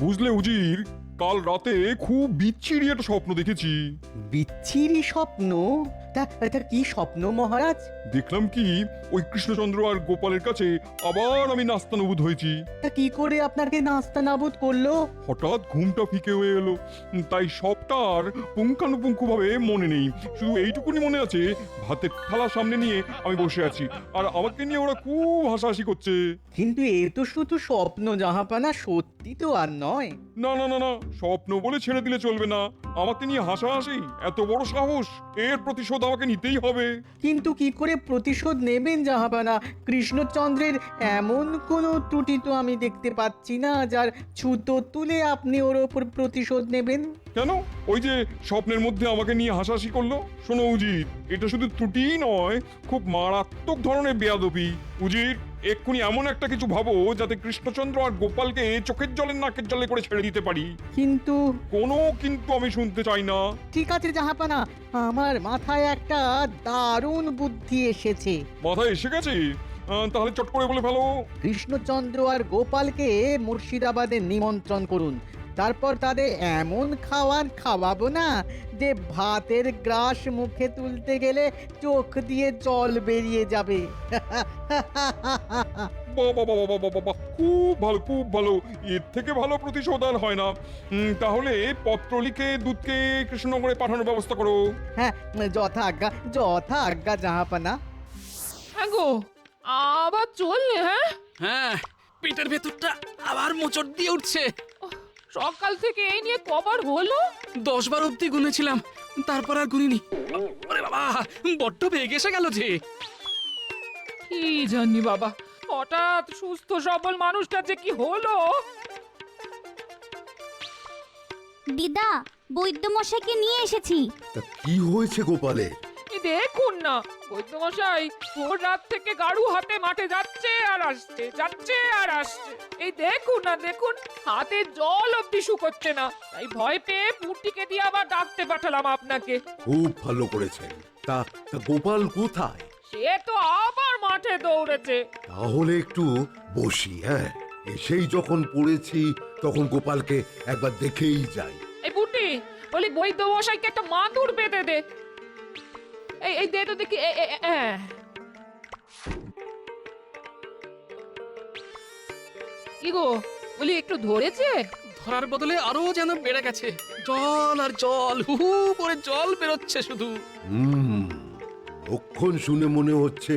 বুঝলে উজির, কাল রাতে খুব বিচ্ছিরি একটা স্বপ্ন দেখেছি। বিচ্ছিরি স্বপ্ন? তা কি স্বপ্ন মহারাজ? দেখলাম কি ওই কৃষ্ণচন্দ্র আর গোপালের কাছে আবার আমি নাস্তানুবুদ হয়েছি। তা কি করে আপনাকে নাস্তানাবুদ করলো? হঠাৎ ঘুমটা ফিকে হয়ে এলো, তাই সবটা আর পুঙ্খানুপুঙ্খভাবে মনে নেই। শুধু এইটুকুনি মনে আছে, ভাতের থালা সামনে নিয়ে আমি বসে আছি আর আমাকে নিয়ে ওরা খুব হাসাহাসি করছে। কিন্তু এ তো শুধু স্বপ্ন জাহাপানা, সত্যি তো আর নয়। না না না না, স্বপ্ন বলে ছেড়ে দিলে চলবে না। আমাকে নিয়ে হাসাহাসি, এত বড় সাহস! এর প্রতিশোধ আমাকে নিতেই হবে। কিন্তু কি করে প্রতিশোধ নেবেন জাহাপানা? কৃষ্ণচন্দ্রের এমন কোনো ত্রুটি তো আমি দেখতে পাচ্ছি না যার ছুতো তুলে আপনি ওর ওপর প্রতিশোধ নেবেন। কেন? ওই যে স্বপ্নের মধ্যে আমাকে নিয়ে হাসাহাসি করলো। শোনো উজির, এটা শুধু ত্রুটিই নয়, খুব মারাত্মক ধরনের বেয়াদবি। উজির, এক্ষুনি এমন একটা কিছু ভাবো যাতে কৃষ্ণচন্দ্র আর গোপালকে চোখের জলের নাকের জলে করে ছেড়ে দিতে পারি। কিন্তু কোনো কিন্তু আমি শুনতে চাই না। ঠিক আছে জাহাপানা, আমার মাথায় একটা দারুণ বুদ্ধি এসেছে। মাথায় এসে গেছে? তাহলে চট করে বলে ফেলো। কৃষ্ণচন্দ্র আর গোপালকে মুর্শিদাবাদে নিমন্ত্রণ করুন। তারপর তাদের এমন খাবার খাওয়াবো না যে ভাতের গ্রাস মুখে তুলতে গেলে চোখ দিয়ে জল বেরিয়ে যাবে। বাবা বাবা বাবা বাবা, খুব ভালো খুব ভালো। এর থেকে ভালো প্রতিশোধ আর হয় না। তাহলে পত্র লিখে দুধকে কৃষ্ণনগরে পাঠানোর ব্যবস্থা করো। হ্যাঁ, যথা আজ্ঞা জাহাপানা। হ্যাঁ গো, আবার চললে? হ্যাঁ, হ্যাঁ, পেটের ভেতরটা আবার মোচড় দিয়ে উঠছে। সকাল থেকে এই নিয়ে কবার হলো? 10 বার অব্দি গুনেছিলাম, তারপর আর গুনিনি। ওরে বাবা, বড্ড বেগ এসে গেল যে। কি জানি বাবা, হঠাৎ সুস্থ সবল মানুষটা যে কি হলো। দিদা, বৈদ্যমশাইকে নিয়ে এসেছি। তা কি হয়েছে গোপালের? এই দেখুন না, বৈদ্যমশাই ভোর রাত থেকে গাড়ু হাতে মাঠে যাচ্ছে আর আসছে, যাচ্ছে আর আসছে। এই দেখুন না, দেখুন হাতে জল অব্দি শুকোচ্ছে না। তাই ভয় পেয়ে পুটিকে দিয়ে আবার ডাকতে পাঠালাম আপনাকে। খুব ভালো করেছেন। তা তা গোপাল কোথায়? সে তো আবার মাঠে দৌড়েছে। তাহলে একটু বসি। হ্যাঁ, এসেই যখন পড়েছি তখন গোপালকে একবার দেখেই যাই। এই পুটি, বলি বৈদ্যমশাইকে একটা মাদুর বেঁধে দে। এই দে তো দেখি। কি গো, বলি একটু ধরেছে? ধরার বদলে আরো যেন বেড়ে গেছে। জল আর জল, হু হু করে জল বেরোচ্ছে শুধু। লক্ষণ শুনে মনে হচ্ছে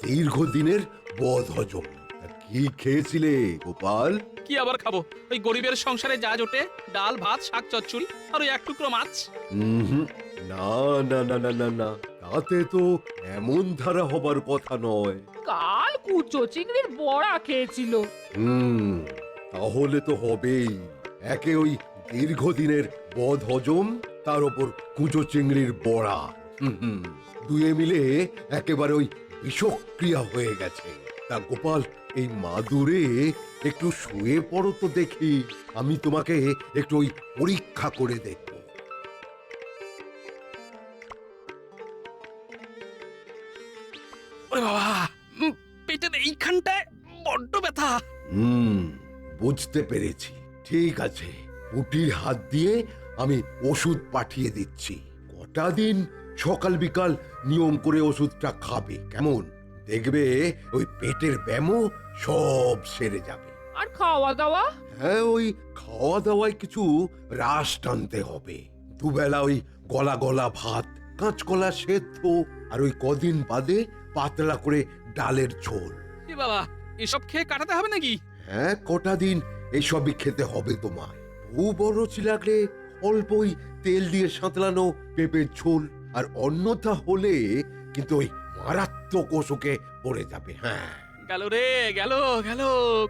দীর্ঘদিনের বদহজম। তা কি খেয়েছিলে গোপাল? কি আবার খাবো? ওই গরিবের সংসারে যা জোটে, ডাল ভাত শাক চচ্চড়ি আর ওই এক টুকরো মাছ। হুম, না না না না না না, তাতে তো এমন ধারা হবার কথা নয়। কাল কুচো চিংড়ির বড়া খেয়েছিল। তাহলে তো হবেই। একে ওই দীর্ঘদিনের বদহজম, তার ওপর কুচো চিংড়ির বড়া। দুয়ে মিলে একেবারে ওই বিষক্রিয়া হয়ে গেছে। তা গোপাল, এই মাদুরে একটু শুয়ে পড়ো তো দেখি, আমি তোমাকে একটু ওই পরীক্ষা করে দেখব। ওরে বাবা, পেটের এইখানটায় বড্ড ব্যথা। বুঝতে পেরেছি। ঠিক আছে, পুটির হাত দিয়ে আমি ওষুধ পাঠিয়ে দিচ্ছি। কটা দিন সকাল বিকাল নিয়ম করে ওষুধটা খাবে, কেমন? দেখবে ওই পেটের ব্যামো সব সেরে যাবে। আর খাওয়া দাওয়া? হ্যাঁ, ওই খাওয়া দাওয়ায় কিছু রাশ টানতে হবে। দুবেলা ওই গলা গলা ভাত, কাঁচকলা সেদ্ধ, আর ওই কদিন বাদে পাতলা করে ডালের ঝোল। এ বাবা, এসব খেয়ে কাটাতে হবে নাকি? হ্যাঁ, কটা দিন এইসবই খেতে হবে তোমায়। খুব বড় লাগলে অল্প ওই তেল দিয়ে সাঁতলানো পেঁপের ঝোল, আর অন্যথা হলে কিন্তু ওই মারাত্মক অসুখে পড়ে যাবে। হ্যাঁ, গেল রে, গেল গেল,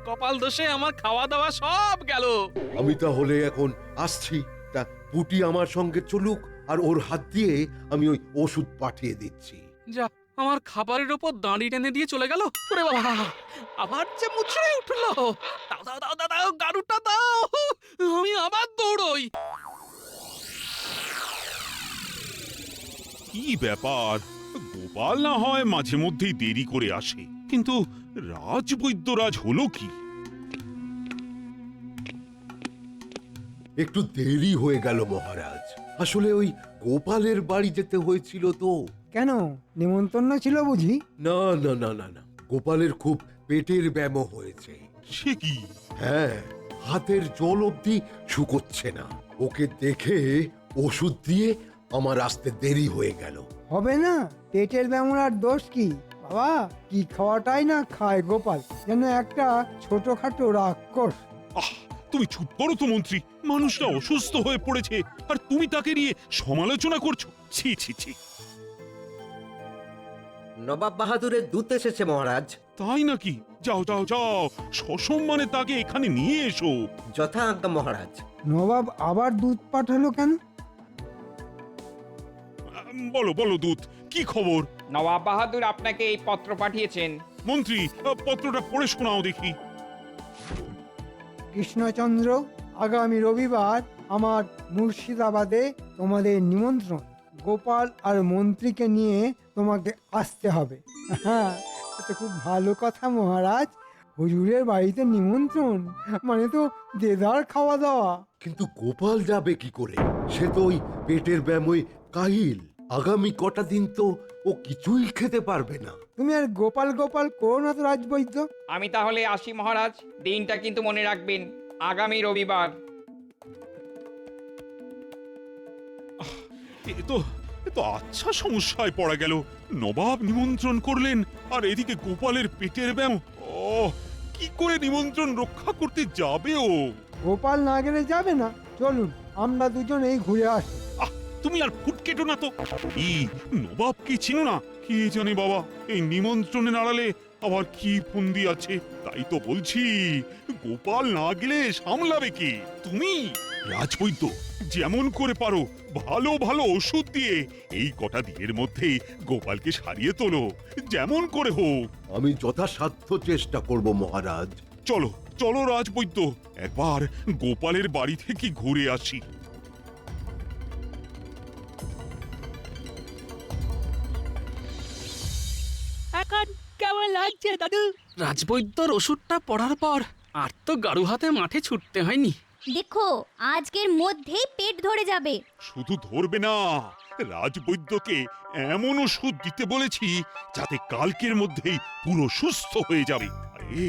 কপাল দোষে আমার খাওয়া দাওয়া সব গেল। আমি তাহলে এখন আসছি। তা পুটি আমার সঙ্গে চলুক, আর ওর হাত দিয়ে আমি ওই ওষুধ পাঠিয়ে দিচ্ছি। যা, আমার খাবারের ওপর দাঁড়ি টেনে দিয়ে চলে গেল। ওরে বাবা, আবার যে মুচড়ে উঠলো। দাও দাও দাও দাও দাও, গাড়ুটা দাও, আমি আবার দৌড়ই। কি ব্যাপার, গোপাল না হয় মাঝে মধ্যেই দেরি করে আসে, কিন্তু রাজবৈদ্যরাজ হলো কি? একটু দেরি হয়ে গেল মহারাজ। আসলে ওই গোপালের বাড়ি যেতে হয়েছিল তো। কেন নিমন্ত্রণ ছিল বুঝি? না না না না না, গোপালের খুব পেটের ব্যামো হয়েছে। সে কি? হ্যাঁ, হাতের জল অবধি শুকোচ্ছে না। ওকে দেখে ওষুধ দিয়ে আমার আসতে দেরি হয়ে গেল। হবে না, পেটের ব্যামোর দোষ কি বাবা? কি খাওয়াটাই না খায় গোপাল, যেন একটা ছোটখাটো রাক্ষস। আহ, তুমি চুপ করো তো মন্ত্রী। মানুষটা অসুস্থ হয়ে পড়েছে আর তুমি তাকে নিয়ে সমালোচনা করছো। ছি ছি ছি। নবাব বাহাদুরের দূত এসেছে মহারাজ। তাই নাকি? যাও যাও যাও, সসম্মানে তাকে এখানে নিয়ে এসো। যথা আজ্ঞা মহারাজ। নবাব আবার দুধ পাঠালো কেন? বলো বলো দূত, কি খবর? নবাব বাহাদুর আপনাকে এই পত্র পাঠিয়েছেন। মন্ত্রী, পত্রটা পড়ে শোনাও দেখি। কৃষ্ণচন্দ্র, আগামী রবিবার আমার মুর্শিদাবাদে তোমাদের নিমন্ত্রণ। গোপাল আর মন্ত্রীকে নিয়ে তোমাকে আসতে হবে। হ্যাঁ, এটা খুব ভালো কথা মহারাজ। হুজুরের বাড়িতে নিমন্ত্রণ মানে তো দেদার খাওয়া দাওয়া। কিন্তু গোপাল যাবে কি করে? সে তো ওই পেটের ব্যামোয় কাহিল। আগামী কটা দিন তো ও কিছুই খেতে পারবে না। তুমি আর গোপাল গোপাল করো না তো রাজবৈদ্য। আমি তাহলে আসি মহারাজ, দিনটা কিন্তু মনে রাখবেন, আগামী রবিবার। এ তো আচ্ছা সমস্যায় পড়া গেল। নবাব নিমন্ত্রণ করলেন আর এদিকে গোপালের পেটের ব্যায়াম। ও, কি করে নিমন্ত্রণ রক্ষা করতে যাবে ও? গোপাল না গেলে যাবে না। চলুন আমরা দুজনেই ঘুরে আসি। তুমি আর ফুট কেটো না তো। এই নবাব কি ছিল না? কি জানে বাবা, এই নিমন্ত্রণের আড়ালে আবার কি ফন্দি আছে। তাই তো বলছি, গোপাল না গেলে সামলাবে কি? তুমি রাজবৈদ্য, যেমন করে পারো ভালো ভালো ওষুধ দিয়ে এই কটা দিনের মধ্যেই গোপালকে সারিয়ে তোলো, যেমন করে হোক। আমি যথাসাধ্য চেষ্টা করব মহারাজ। চলো চলো রাজবৈদ্য, একবার গোপালের বাড়ি থেকে ঘুরে আসি। এখন কেমন লাগছে দাদু? রাজবৈদ্যর ওষুধটা পড়ার পর আর তো গাড়ু হাতে মাঠে ছুটতে হয়নি। দেখো আজকের মধ্যেই পেট ধরে যাবে। শুধু ধরবে না, রাজবৈদ্যকে এমন ওষুধ দিতে বলেছি যাতে কালকের মধ্যেই পুরো সুস্থ হয়ে যাবে। আরে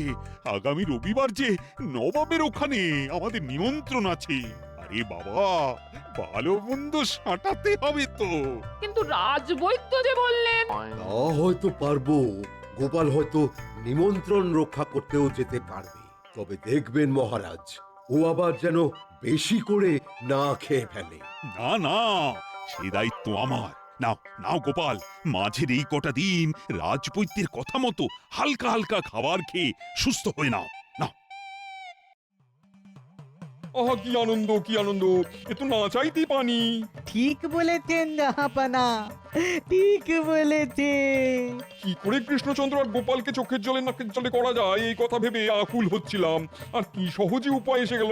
আগামী রবিবার যে নবাবের ওখানে আমাদের নিমন্ত্রণ আছে। আরে বাবা, ভালো মন্দ সাঁটাতে হবে তো। কিন্তু রাজবৈদ্য যে বললেন। তা হয়তো পারবো। গোপাল হয়তো নিমন্ত্রণ রক্ষা করতেও যেতে পারবে। তবে দেখবেন মহারাজ, ও আবার যেন বেশি করে না খেয়ে ফেলে। না না, সে দায়িত্ব আমার। নাও নাও গোপাল, মাঝের এই কটা দিন রাজবৈদ্যের কথা মতো হালকা হালকা খাবার খেয়ে সুস্থ হয়ে নাও। নাও। আহা, কি আনন্দ কি আনন্দ! এ তো না চাইতেই পানি। ঠিক বলেছেন জাহাপানা, ঠিক বলেছেন। কি করে কৃষ্ণচন্দ্র আর গোপালকে চোখের জলে নাকের জলে করা যায় এই কথা ভেবে আকুল হচ্ছিলাম। আর কি সহজে উপায় এসে গেল।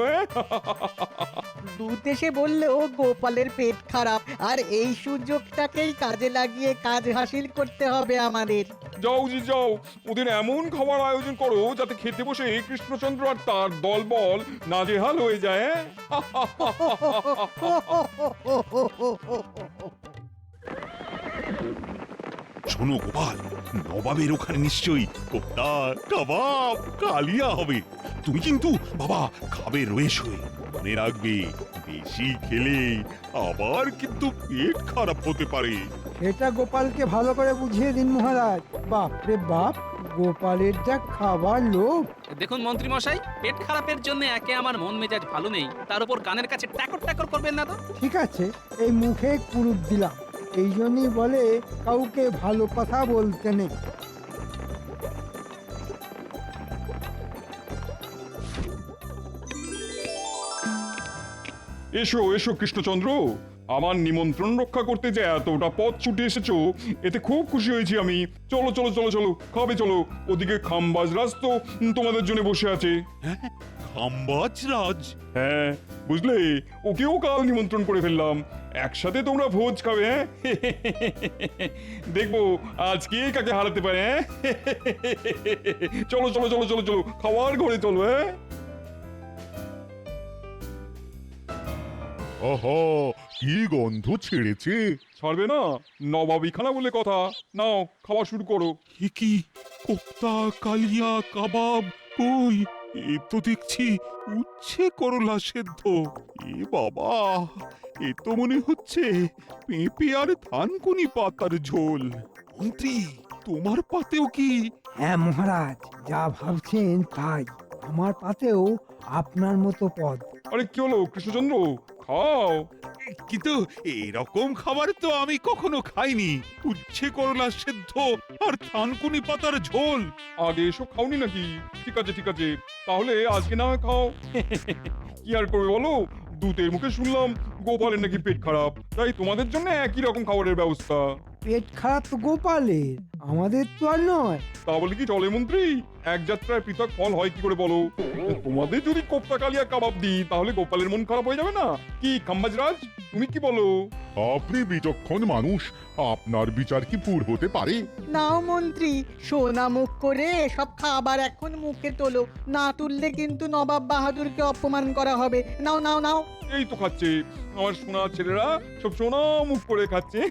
দুধ এসে বললো গোপালের পেট খারাপ, আর এই সুযোগটাকেই কাজে লাগিয়ে কাজ হাসিল করতে হবে আমাদের। যাও জি যাও, ওদের এমন খাবার আয়োজন করো যাতে খেতে বসে কৃষ্ণচন্দ্র আর তার দলবল নাজেহাল হয়ে যায়। শোনো গোপাল, নবাবের ওখানে নিশ্চয়ই কোপ্তা, কাবাব, কালিয়া হবে। তুমি কিন্তু বাবা খাবে রয়ে শুয়ে। মনে রাখবে, বেশি খেলে আবার কিন্তু পেট খারাপ হতে পারে। সেটা গোপালকে ভালো করে বুঝিয়ে দিন মহারাজ। বাপ রে বাপ, গোপালের যা খাবার লোভ। দেখুন মন্ত্রী মশাই, পেট খারাপের জন্য একে আমার মন মেজাজ ভালো নেই, তার উপর কানের কাছে ট্যাকর ট্যাকর করবেন না তো। ঠিক আছে, এই মুখে কুরুপ দিলাম। এই জন্যই বলে কাউকে ভালো কথা বলতে নেই। এসো এসো কৃষ্ণচন্দ্র, আমার নিমন্ত্রণ রক্ষা করতে যে এতটা পথ ছুটে এসেছো, এতে খুব খুশি হয়েছি আমি। চলো চলো চলো চলো, খাবে চলো। ওদিকে খাম্বাজরাজ তো তোমাদের জন্য বসে আছে। খাম্বাজ রাজ? হ্যাঁ, বুঝলে, ওকেও কাল নিমন্ত্রণ করে ফেললাম। একসাথে তোমরা ভোজ খাবে। হ্যাঁ, দেখবো আজকে কাকে হারাতে পারে। হ্যাঁ, চলো চলো চলো চলো চলো, খাওয়ার ঘরে চলো। হ্যাঁ। ওহো, কি গন্ধ ছেড়েছে। ছাড়বে না, নবাবী খানা বলে কথা। নাও, খাওয়া শুরু করো। কি কোপ্তা, কালিয়া, কাবাব, কই এ তো দেখছি উচ্ছে করলা সেদ্ধ। এ বাবা, এ তো মনে হচ্ছে পেঁপে আর থানকুনি পাতার ঝোল। মন্ত্রী, তোমার পাতেও কি? হ্যাঁ মহারাজ, যা ভাবছেন তাই। আমার পাতেও আপনার মতো পদ। আরে কি হলো কৃষ্ণচন্দ্র, খাও। কিন্তু এরকম খাবার তো আমি কখনো খাইনি। উচ্ছে করলা সেদ্ধ আর থানকুনি পাতার ঝোল। আগে এসব খাওনি নাকি? ঠিক আছে ঠিক আছে, তাহলে আজকে না হয় খাও। কি আর করবে বলো, দূতের মুখে শুনলাম গোপালের নাকি পেট খারাপ, তাই তোমাদের জন্য একই রকম খাবারের ব্যবস্থা। পেট খারাপ তো গোপালের, আমাদের তো আর নয়। তা বলে কি চলে মন্ত্রী? এক যাত্রায় পৃথক ফল হয় কি করে বলো? তোমাদের যদি কোপ্তা কালিয়া কাবাব দিই তাহলে গোপালের মন খারাপ হয়ে যাবে না? কি খাম্বাজরাজ, তুমি কি বলো? আপনি বিচক্ষণ মানুষ, আপনার বিচার কি ভুল হতে পারে? নাও মন্ত্রী, সোনা মুখ করে সব খাবার এখন মুখে তোলো, না তুললে কিন্তু নবাব বাহাদুরকে অপমান করা হবে। নাও নাও নাও। এই তো খাচ্ছে, আমার সোনা ছেলেরা সব সোনা মুখ করে খাচ্ছে।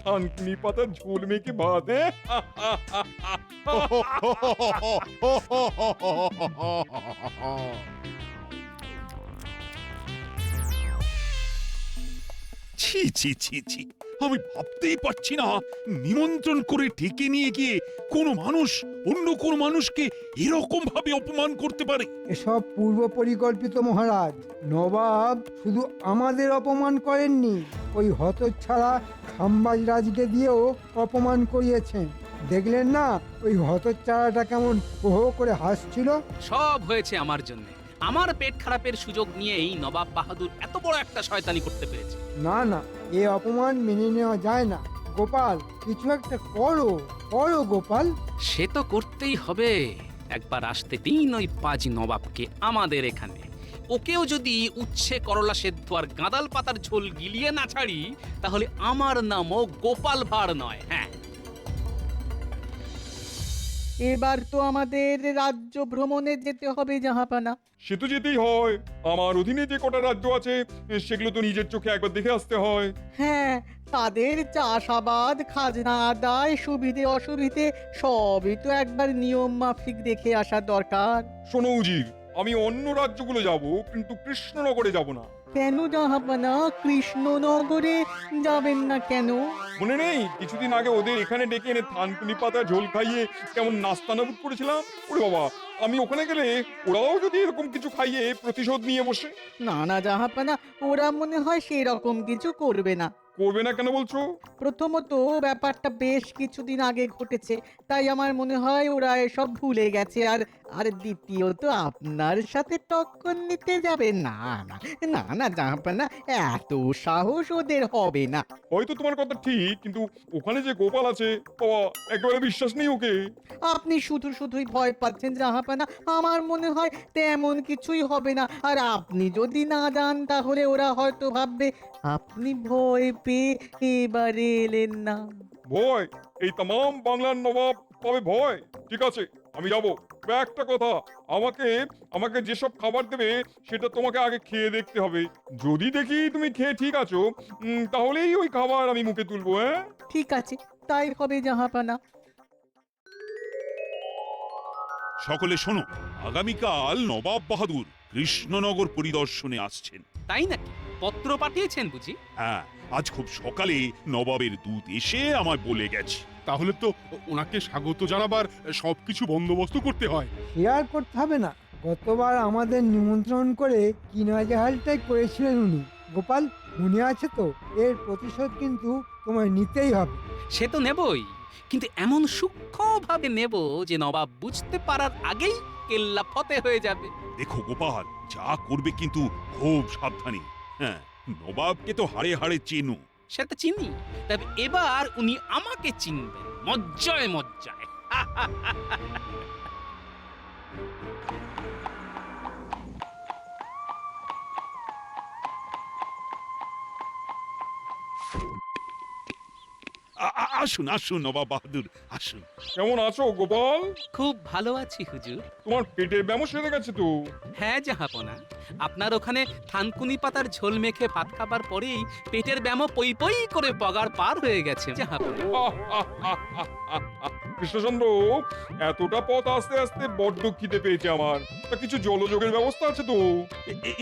থানকুনি পাতার ঝোল মেখে ভাত। ছি ছি ছি ছি, আমি ভাবতেই পারছি না নিমন্ত্রণ করে ডেকে নিয়ে গিয়ে কোনো মানুষ অন্য কোনো মানুষকে এরকম ভাবে অপমান করতে পারে। এসব পূর্ব পরিকল্পিত মহারাজ। নবাব শুধু আমাদের অপমান করেননি, ওই হতচ্ছাড়া খাম্বাজ রাজকে দিয়েও অপমান করিয়েছেন। দেখলেন না ওই হতচ্ছাড়াটা কেমন হো হো করে হাসছিল? সব হয়েছে আমার জন্য। আমার পেট খারাপের সুযোগ নিয়েই নবাব বাহাদুর এত বড় একটা শয়তানি করতে পেরেছে। না না, এ অপমান মেনে নেওয়া যায় না। গোপাল, কিছু একটা করো, করো গোপাল। সে তো করতেই হবে। একবার আসতে দিন ওই পাজি নবাবকে আমাদের এখানে। ওকেও যদি উচ্ছে করলা সেদ্ধ আর গাঁদাল পাতার ঝোল গিলিয়ে না ছাড়ি, তাহলে আমার নামও গোপাল ভাঁড় নয়। হ্যাঁ, এবার তো আমাদের রাজ্য ভ্রমণে যেতে হবে জাহাপানা। সে তো যেতেই হয়, আমার অধীনে যে কটা রাজ্য আছে সেগুলো তো নিজের চোখে একবার দেখে আসতে হয়। হ্যাঁ, তাদের চাষাবাদ, খাজনা আদায়, সুবিধে অসুবিধে সবই তো একবার নিয়ম মাফিক দেখে আসা দরকার। শোনো উজির, আমি অন্য রাজ্যগুলো যাব, কিন্তু কৃষ্ণনগরে যাব না। কেন জাহাপানা, কৃষ্ণনগরে যাবেন না কেন? মনে নেই কিছুদিন আগে ওদের এখানে ডেকে এনে থানকুনি পাতা ঝোল খাইয়ে কেমন নাস্তানাবুদ করেছিলাম? ওরে বাবা, আমি ওখানে গেলে ওরাও যদি এরকম কিছু খাইয়ে প্রতিশোধ নিয়ে বসে। না না জাহাপানা, ওরা মনে হয় সেরকম কিছু করবে না। করবে না কেন বলছো? প্রথমত ব্যাপারটা বেশ কিছুদিন আগে ঘটেছে, তাই আমার মনে হয় ওরা এসব ভুলে গেছে। আর আর দ্বিতীয়ত আপনার সাথে টক্কর নিতে যাবে না। না না না জাহাপানা, এত সাহস ওদের হবে না। হয়তো তোমার কথা ঠিক, কিন্তু ওখানে যে গোপাল আছে, বাবা, একেবারে বিশ্বাস নেই ওকে। আপনি শুধু শুধুই ভয় পাচ্ছেন জাহাপানা, আমার মনে হয় তেমন কিছুই হবে না। আর আপনি যদি না যান তাহলে ওরা হয়তো ভাববে আপনি ভয় পেয়ে এবারে এলেন না। ভয়? এই তামাম বাংলার নবাব পাবে ভয়? ঠিক আছে, আমি যাব। তবে একটা কথা, আমাকে আমাকে যেসব খাবার দেবে সেটা তোমাকে আগে খেয়ে দেখতে হবে। যদি দেখি তুমি খেয়ে ঠিক আছো, তাহলেই ওই খাবার আমি মুখে তুলবো। হ্যাঁ, ঠিক আছে, তাই হবে জাহাপানা। সকলে শোনো, আগামীকাল নবাব বাহাদুর কৃষ্ণনগর পরিদর্শনে আসছেন। তাই নাকি? পত্র পাঠিয়েছেন বুঝি? হ্যাঁ, আজ খুব সকালে নবাবের দূত এসে আমায় বলে গেছে। তাহলে তো ওনাকে স্বাগত জানাবার সবকিছু বন্দোবস্ত করতে হয়। শেয়ার করতে হবে না। গতবার আমাদের নিমন্ত্রণ করে কিনাজাহালটাই করেছিলেন উনি। গোপাল, মনে আছে তো? এর প্রতিশোধ কিন্তু তোমায় নিতেই হবে। সে তো নেবই, কিন্তু এমন সূক্ষ্মভাবে নেব যে নবাব বুঝতে পারার আগেই কেল্লা ফতে হয়ে যাবে। দেখো গোপাল, যা করবে কিন্তু খুব সাবধানে। হ্যাঁ, নবাবকে তো হাড়ে হাড়ে চেনো। সে তো চিনি, তবে এবার উনি আমাকে চিনবেন মজ্জায় মজ্জায়। আসুন আসুন নবাব বাহাদুর আসুন। কেমন আছো গোপাল? খুব ভালো আছি হুজুর। তোমার পেটের ব্যামো সেরে গেছে তো? হ্যাঁ জাহাপনা, আপনার ওখানে থানকুনি পাতার ঝোল মেখে ভাত খাবার পরেই পেটের ব্যামো পই পই করে পগার পার হয়ে গেছে জাহাপনা। কৃষ্ণচন্দ্র, এতটা পথ আস্তে আস্তে বড্ড খিদে পেয়েছে আমার। তা কিছু জলযোগের ব্যবস্থা আছে তো?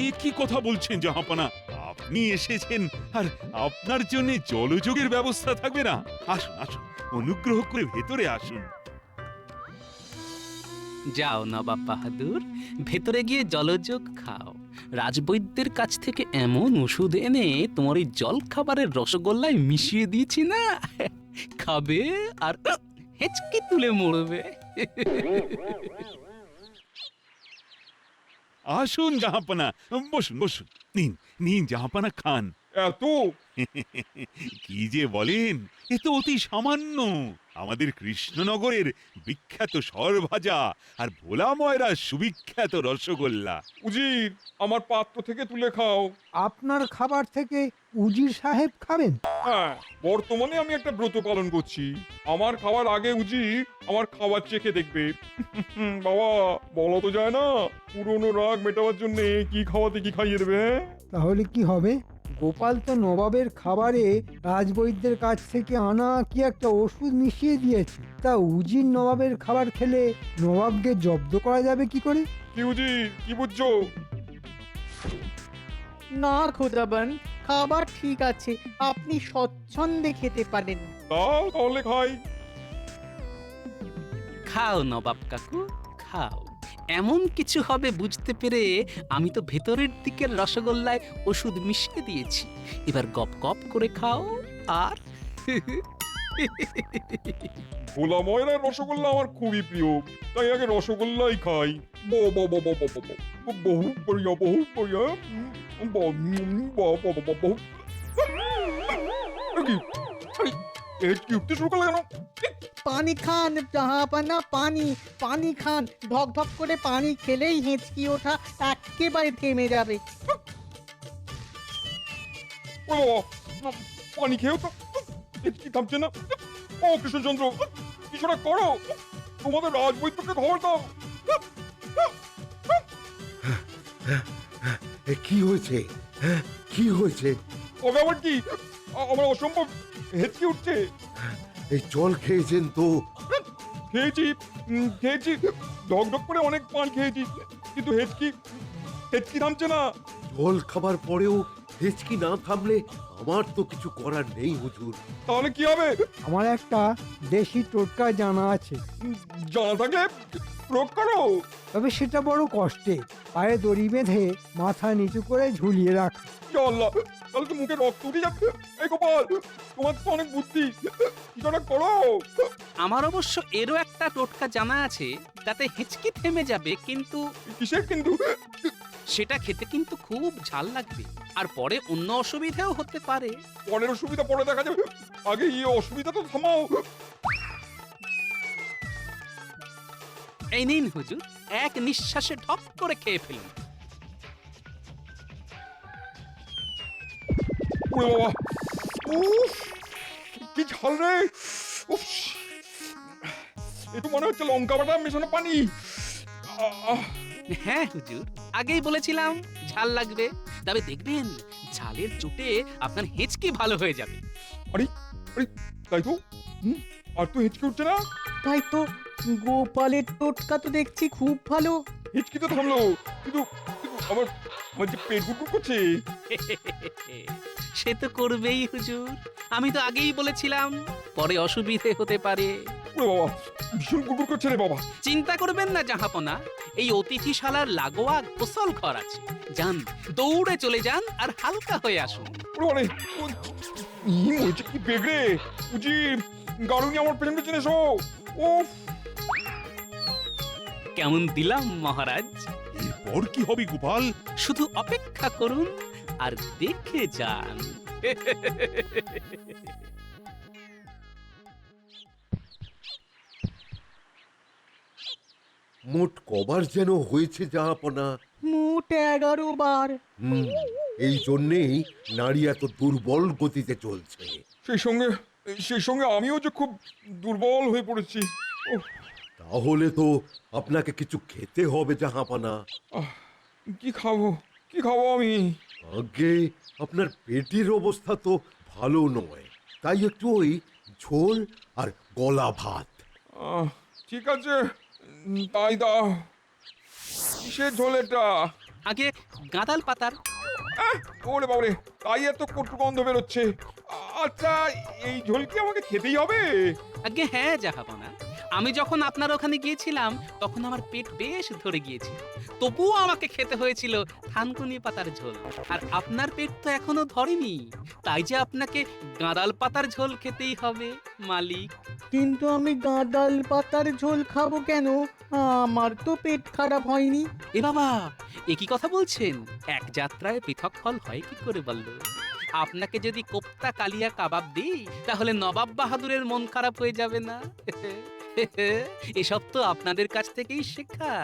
এ কি কথা বলছেন জাহাপনা? আপনি এসেছেন আর আপনার জন্য জলযোগের ব্যবস্থা থাকবে না? আসুন আসুন, অনুগ্রহ করে ভেতরে আসুন। যাও নবাব বাহাদুর, ভেতরে গিয়ে জলযোগ খাও। রাজবৈদ্যের কাছ থেকে এমন ওষুধ এনে তোমার এই জল খাবারের রসগোল্লায় মিশিয়ে দিয়েছি না, খাবে আর হেঁচকি তুলে মরবে। আসুন জাহাপনা, বসুন বসুন, নিন নিন জাহাপনা খান। এত? কি যে বলেন, এ তো অতি সামান্য। আমাদের কৃষ্ণনগরের বিখ্যাত সরভাজা আর ভোলা ময়রা সুবিখ্যাত রসগোল্লা। উজির, আমার পাত্র থেকে তুলে খাও। আপনার খাবার থেকে উজির সাহেব খাবেন? হ্যাঁ, বর্তমানে আমি একটা ব্রত পালন করছি। আমার খাওয়ার আগে উজির আমার খাবার চেখে দেখবে। বাবা, বলা তো যায় না, পুরনো রাগ মেটাবার জন্য কি খাওয়াতে কি খাইয়ে দেবে। হ্যাঁ? তাহলে কি হবে? গোপাল তো নবাবের খাবারে রাজবৈদ্যের কাছ থেকে আনা কি একটা ওষুধ মিশিয়ে দিয়েছে। তা উজির নবাবের খাবার খেলে নবাবকে জব্দ করা যাবে কি করে? কি উজির, কি বুঝছো? না খোদাবান, খাবার ঠিক আছে, আপনি স্বচ্ছন্দে খেতে পারেন। দাও তাহলে খাই। খাও নবাব কাকু, খাও। এমন কিছু হবে বুঝতে পেরে আমি তো ভেতরের দিকের রসগোল্লায় ওষুধ মিশিয়ে দিয়েছি। এবার গপ গপ করে খাও আর ভোলা ময়রার রসগোল্লা আমার খুবই প্রিয়, তাই আগে রসগোল্লাই খাই। বহু বড়িয়া, বহু বড়িয়া। কি উঠতে শুরু করলে কেন? পানি খান জাহাপানা, পানি পানি খান। ঢক ঢক করে পানি খেলেই হেঁচকি ওঠা একেবারে থেমে যাবে। ও বাবা, পানি খেয়েও তো কি থামছে না। ও কৃষ্ণচন্দ্র, কিছুটা করো, তোমাদের রাজবৈদ্যকে খবর দাও। কি হয়েছে? হ্যাঁ, কি হয়েছে? তবে আবার কি? আমার অসম্ভব হেঁচকি উঠছে। এই জল খেয়েছেন তো? খেয়েছি, খেয়েছি, ঢক ঢক করে অনেক পান খেয়েছি, কিন্তু হেঁচকি থামছে না। জল খাবার পরেও হেঁচকি না থামলে আমার তো কিছু করার নেই হুজুর। তাহলে কি হবে? আমার একটা দেশি টোটকা জানা আছে, জানা থাকলে প্রয়োগ করো। তবে সেটা বড় কষ্টে। পায়ে দড়ি বেঁধে মাথা নিচু করে ঝুলিয়ে রাখ। ইয়া আল্লাহ, তাহলে তো মুখে রক্ত উঠে যাচ্ছে। এই গোপাল, তোমার তো অনেক বুদ্ধি, কিছুটা করো। আমার অবশ্য এরও একটা টোটকা জানা আছে, তাতে হেঁচকি থেমে যাবে, কিন্তু কিসের কিন্তু? সেটা খেতে কিন্তু খুব ঝাল লাগবে, আর পরে অন্য অসুবিধাও হতে পারে। পরের অসুবিধা পরে দেখা যাবে, আগে এই অসুবিধা তো থামাও। এই নিন হুজুর, এক নিঃশ্বাসে ঢপ করে খেয়ে ফেলুন। ওরে বাবা, উফ, কি ঝাল রে। উফ, একটু মনে হচ্ছে লঙ্কা বাটা মেশানো পানি। আহ, হ্যাঁ হুজুর, আগেই বলেছিলাম ঝাল লাগবে, তবে দেখবেন ঝালের চোটে আপনার হেঁচকি ভালো হয়ে যাবে। আরে আরে, তাই তো। আর তো হেঁচকি উঠছে না। তাই তো, গোপালের টোটকা তো দেখছি খুব ভালো। হিচকি তো থামলো, কিন্তু আমার আমার যে পেট গুড়গুড় করছে। সে তো করবেই হুজুর, আমি তো আগেই বলেছিলাম পরে অসুবিধে হতে পারে। ওরে বাবা, ভীষণ গুড়গুড় করছে রে বাবা। চিন্তা করবেন না জাহাপনা, এই অতিথিশালার লাগোয়া গোসল ঘর আছে, যান দৌড়ে চলে যান আর হালকা হয়ে আসুন। ওরে বাবা রে, হয়েছে কি বেগড়ে। উজি, গাড়ুনি আমার পেছন পেছন এসো। উফ, কেমন দিলাম মহারাজ? এরপর কি হবে গোপাল? শুধু অপেক্ষা করুন আর দেখে যান। মোট কবার যেন হয়েছে জাহাপনা? মোট 11 বার। এই জন্যেই নারী এত দুর্বল গতিতে চলছে। সেই সঙ্গে সেই সঙ্গে আমিও যে খুব দুর্বল হয়ে পড়েছি। ওহ, তাহলে তো আপনাকে কিছু খেতে হবে জাহাপানা। কি খাবো কি খাবো আমি? আগে আপনার পেটের অবস্থা তো ভালো নয়, তাই একটু ওই ঝোল আর গলা ভাত। ঠিক আছে, তাই দাও। কিসের ঝোল এটা? আগে গাঁদাল পাতার। ওরে বাবরে, তাই এত কটু গন্ধ বেরোচ্ছে। আচ্ছা, এই ঝোল কি আমাকে খেতেই হবে? আগে হ্যাঁ জাহাপনা, আমি যখন আপনার ওখানে গিয়েছিলাম তখন আমার পেট বেশ ধরে গিয়েছিল, তবুও আমাকে খেতে হয়েছিল থানকুনি পাতার ঝোল। আর আপনার পেট তো এখনো ধরেনি, তাই যে আপনাকে গাঁদাল পাতার ঝোল খেতেই হবে মালিক। কিন্তু আমি গাঁদাল পাতার ঝোল খাবো কেন? আমার তো পেট খারাপ হয়নি। এ বাবা, একই কথা বলছেন? এক যাত্রায় পৃথক ফল হয় কি করে বললো? আপনাকে যদি কোপ্তা কালিয়া কাবাব দিই তাহলে নবাব বাহাদুরের মন খারাপ হয়ে যাবে না? এসব তো আপনাদের কাছ থেকেই শেখা,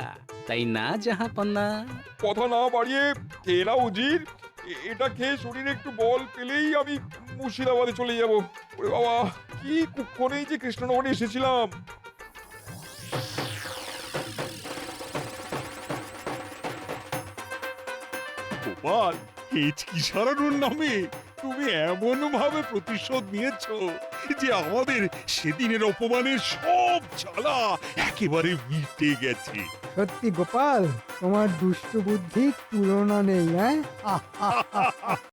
তাই না জাহাপনা? কথা না বাড়িয়ে খেয়ে নাও উজির। এটা খেয়ে শরীরে একটু বল পেলেই আমি মুর্শিদাবাদে চলে যাব। ওরে বাবা, কি কুক্ষণেই যে কৃষ্ণনগরে এসেছিলাম। গোপাল, হেঁচকি সারানোর নামে তুমি এমন ভাবে প্রতিশোধ নিয়েছো যে আমাদের সেদিনের অপমানের সব জ্বালা একেবারে মিটে গেছে। সত্যি গোপাল, তোমার দুষ্ট বুদ্ধির তুলনা নেই। হ্যাঁ